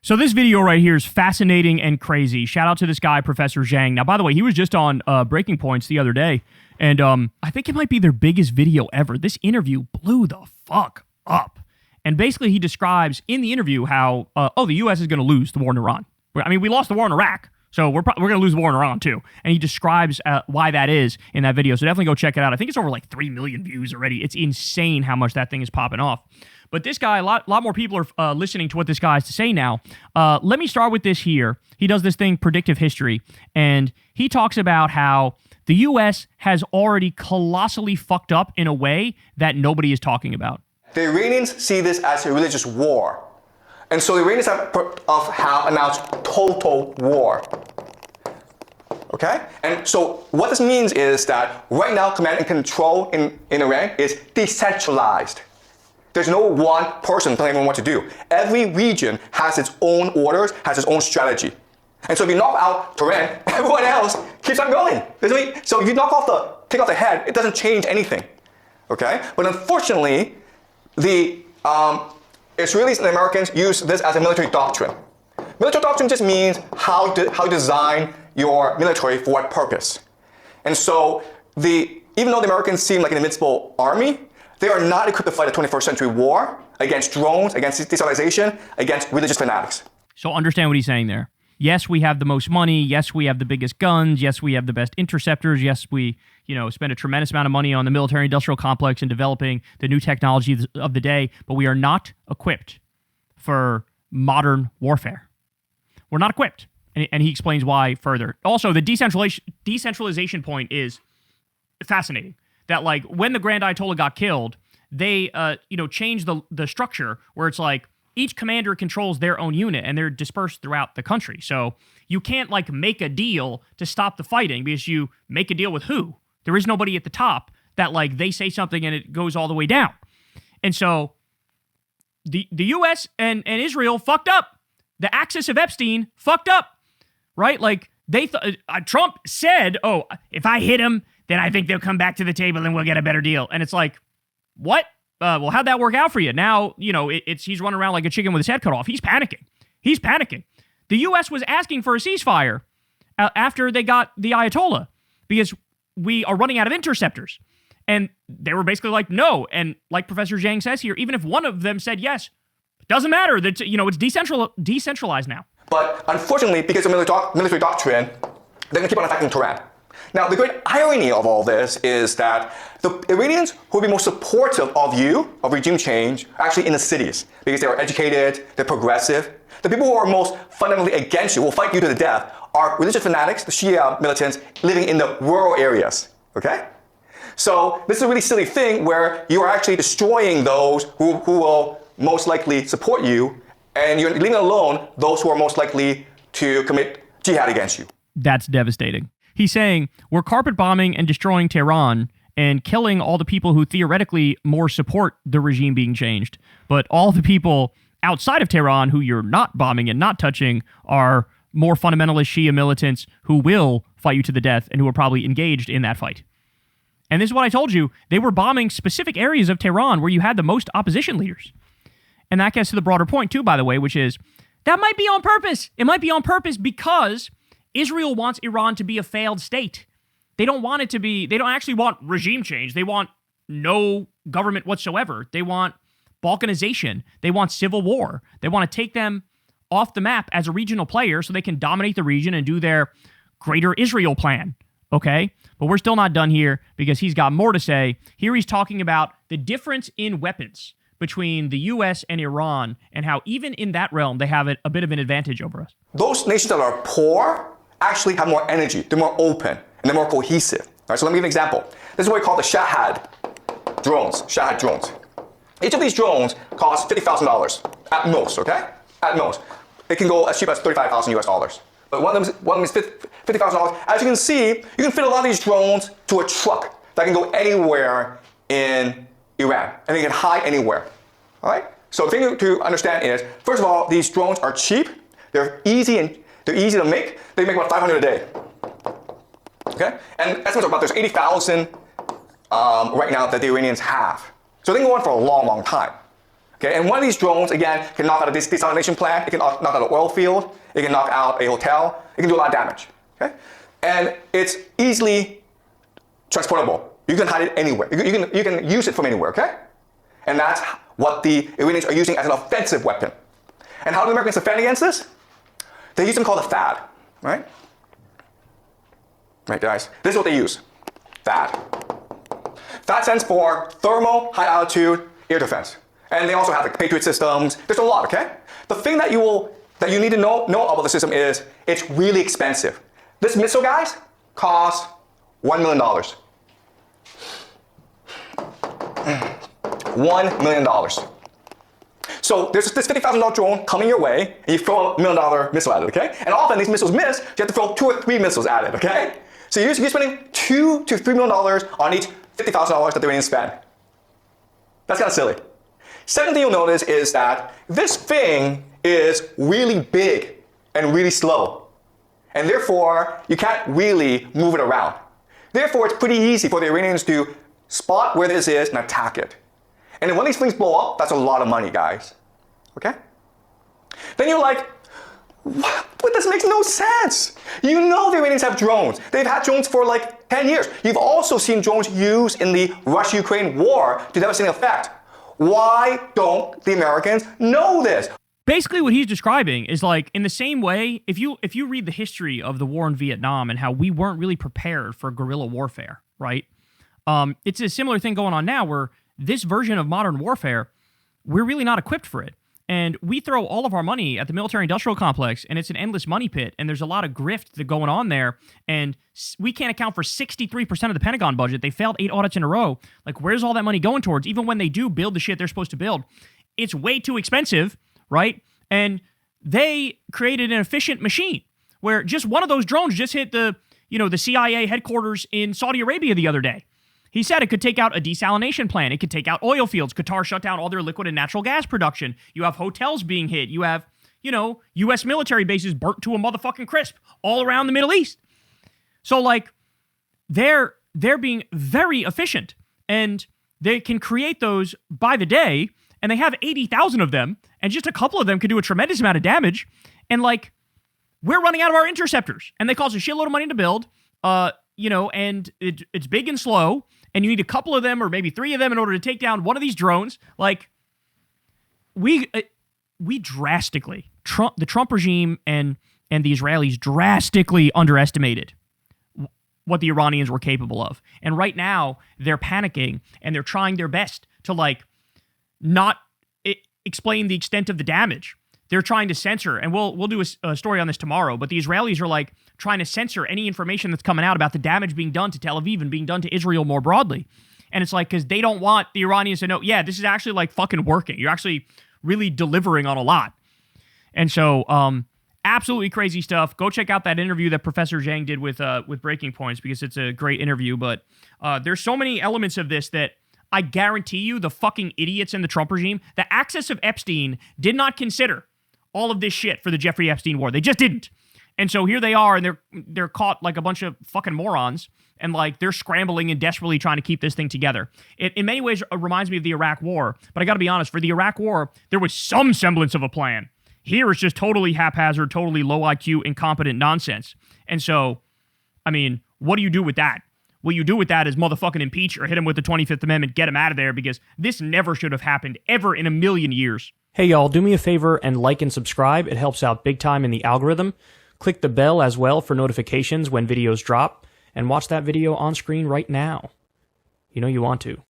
So this video right here is fascinating and crazy. Shout out to this guy, Professor Jiang. Now, by the way, he was just on Breaking Points the other day, and I think it might be their biggest video ever. This interview blew the fuck up. And basically, he describes in the interview how, the U.S. is going to lose the war in Iran. I mean, we lost the war in Iraq, so we're going to lose the war in Iran too. And he describes why that is in that video. So definitely go check it out. I think it's over like 3 million views already. It's insane how much that thing is popping off. But this guy, a lot more people are listening to what this guy has to say now. Let me start with this here. He does this thing, predictive history, and he talks about how the U.S. has already colossally fucked up in a way that nobody is talking about. The Iranians see this as a religious war. And so the Iranians have announced total war. Okay? And so what this means is that right now command and control in Iran is decentralized. There's no one person telling everyone what to do. Every region has its own orders, has its own strategy. And so if you knock out Tehran, everyone else keeps on going. So if you take off the head, it doesn't change anything. Okay? But unfortunately, the Israelis and Americans use this as a military doctrine. Military doctrine just means how you design your military for what purpose. And so even though the Americans seem like an invincible army, they are not equipped to fight a 21st century war against drones, against decentralization, against religious fanatics. So understand what he's saying there. Yes, we have the most money. Yes, we have the biggest guns. Yes, we have the best interceptors. Yes, we, spend a tremendous amount of money on the military-industrial complex and developing the new technology of the day, but we are not equipped for modern warfare. We're not equipped. And he explains why further. Also, the decentralization point is fascinating. That, like, when the Grand Ayatollah got killed, they, changed the structure where it's like each commander controls their own unit and they're dispersed throughout the country. So you can't, like, make a deal to stop the fighting because you make a deal with who? There is nobody at the top that, like, they say something and it goes all the way down. And so the U.S. and Israel fucked up. The axis of Epstein fucked up, right? Like, Trump said, if I hit him, then I think they'll come back to the table and we'll get a better deal. And it's like, what? Well, how'd that work out for you? Now, he's running around like a chicken with his head cut off. He's panicking. The U.S. was asking for a ceasefire after they got the Ayatollah because we are running out of interceptors. And they were basically like, no. And like Professor Jiang says here, even if one of them said yes, it doesn't matter. That it's decentralized now. But unfortunately, because of military doctrine, they're going to keep on attacking Tehran. Now, the great irony of all this is that the Iranians who would be most supportive of regime change, are actually in the cities because they are educated, they're progressive. The people who are most fundamentally against you, will fight you to the death, are religious fanatics, the Shia militants living in the rural areas. Okay? So this is a really silly thing where you are actually destroying those who will most likely support you, and you're leaving alone those who are most likely to commit jihad against you. That's devastating. He's saying, we're carpet bombing and destroying Tehran and killing all the people who theoretically more support the regime being changed. But all the people outside of Tehran who you're not bombing and not touching are more fundamentalist Shia militants who will fight you to the death and who are probably engaged in that fight. And this is what I told you. They were bombing specific areas of Tehran where you had the most opposition leaders. And that gets to the broader point too, by the way, which is that might be on purpose. It might be on purpose because Israel wants Iran to be a failed state. They don't want it to be, they don't actually want regime change. They want no government whatsoever. They want balkanization. They want civil war. They want to take them off the map as a regional player so they can dominate the region and do their greater Israel plan. Okay? But we're still not done here because he's got more to say. Here he's talking about the difference in weapons between the U.S. and Iran and how even in that realm they have a bit of an advantage over us. Those nations that are poor actually have more energy. They're more open and they're more cohesive. All right, so let me give an example. This is what we call the Shahad drones. Shahad drones. Each of these drones costs $50,000 at most, okay? At most. It can go as cheap as $35,000 US. But one of them is $50,000. As you can see, you can fit a lot of these drones to a truck that can go anywhere in Iran, and they can hide anywhere. All right? So the thing to understand is, first of all, these drones are cheap. They're easy to make. They make about 500 a day. Okay? And estimates are about there's 80,000 right now that the Iranians have. So they can go on for a long, long time. Okay, and one of these drones, again, can knock out a desalination plant, it can knock out an oil field, it can knock out a hotel, it can do a lot of damage. Okay? And it's easily transportable. You can hide it anywhere. You can use it from anywhere, okay? And that's what the Iranians are using as an offensive weapon. And how do the Americans defend against this? They use something called a THAAD, right? Right, guys? This is what they use. THAAD. THAAD stands for Thermal High Altitude Air Defense. And they also have like Patriot systems. There's a lot, okay? The thing that you need to know about the system is it's really expensive. This missile, guys, costs $1 million. $1 million. So there's this $50,000 drone coming your way, and you throw a $1 million missile at it, okay? And often these missiles miss, you have to throw 2 or 3 missiles at it, okay? So you're spending $2 to $3 million on each $50,000 that the Iranians spend. That's kind of silly. Second thing you'll notice is that this thing is really big and really slow. And therefore, you can't really move it around. Therefore, it's pretty easy for the Iranians to spot where this is and attack it. And when these things blow up, that's a lot of money, guys. Okay? Then you're like, what? But this makes no sense. You know the Iranians have drones. They've had drones for like 10 years. You've also seen drones used in the Russia-Ukraine war to devastating effect. Why don't the Americans know this? Basically, what he's describing is like, in the same way, if you read the history of the war in Vietnam and how we weren't really prepared for guerrilla warfare, right? It's a similar thing going on now where this version of modern warfare, we're really not equipped for it. And we throw all of our money at the military-industrial complex, and it's an endless money pit, and there's a lot of grift going on there, and we can't account for 63% of the Pentagon budget. They failed 8 audits in a row. Like, where's all that money going towards? Even when they do build the shit they're supposed to build, it's way too expensive, right? And they created an efficient machine where just one of those drones just hit the CIA headquarters in Saudi Arabia the other day. He said it could take out a desalination plant. It could take out oil fields. Qatar shut down all their liquid and natural gas production. You have hotels being hit. You have, U.S. military bases burnt to a motherfucking crisp all around the Middle East. So, like, they're being very efficient. And they can create those by the day. And they have 80,000 of them. And just a couple of them can do a tremendous amount of damage. And, like, we're running out of our interceptors. And they cost a shitload of money to build. And it's big and slow. And you need a couple of them or maybe 3 of them in order to take down one of these drones. Like, we drastically, the Trump regime and the Israelis drastically underestimated what the Iranians were capable of. And right now, they're panicking and they're trying their best to, like, not explain the extent of the damage. They're trying to censor, and we'll do a story on this tomorrow, but the Israelis are, like, trying to censor any information that's coming out about the damage being done to Tel Aviv and being done to Israel more broadly. And it's like, because they don't want the Iranians to know, yeah, this is actually, like, fucking working. You're actually really delivering on a lot. And so, absolutely crazy stuff. Go check out that interview that Professor Jiang did with Breaking Points, because it's a great interview. But there's so many elements of this that I guarantee you the fucking idiots in the Trump regime, the axis of Epstein, did not consider all of this shit for the Jeffrey Epstein war. They just didn't. And so here they are, and they're caught like a bunch of fucking morons, and like they're scrambling and desperately trying to keep this thing together. It in many ways reminds me of the Iraq war, but I gotta be honest, for the Iraq war, there was some semblance of a plan. Here it's just totally haphazard, totally low IQ, incompetent nonsense. And so, I mean, what do you do with that? What you do with that is motherfucking impeach or hit him with the 25th Amendment, get him out of there, because this never should have happened ever in a million years. Hey y'all, do me a favor and like and subscribe. It helps out big time in the algorithm. Click the bell as well for notifications when videos drop, and watch that video on screen right now. You know you want to.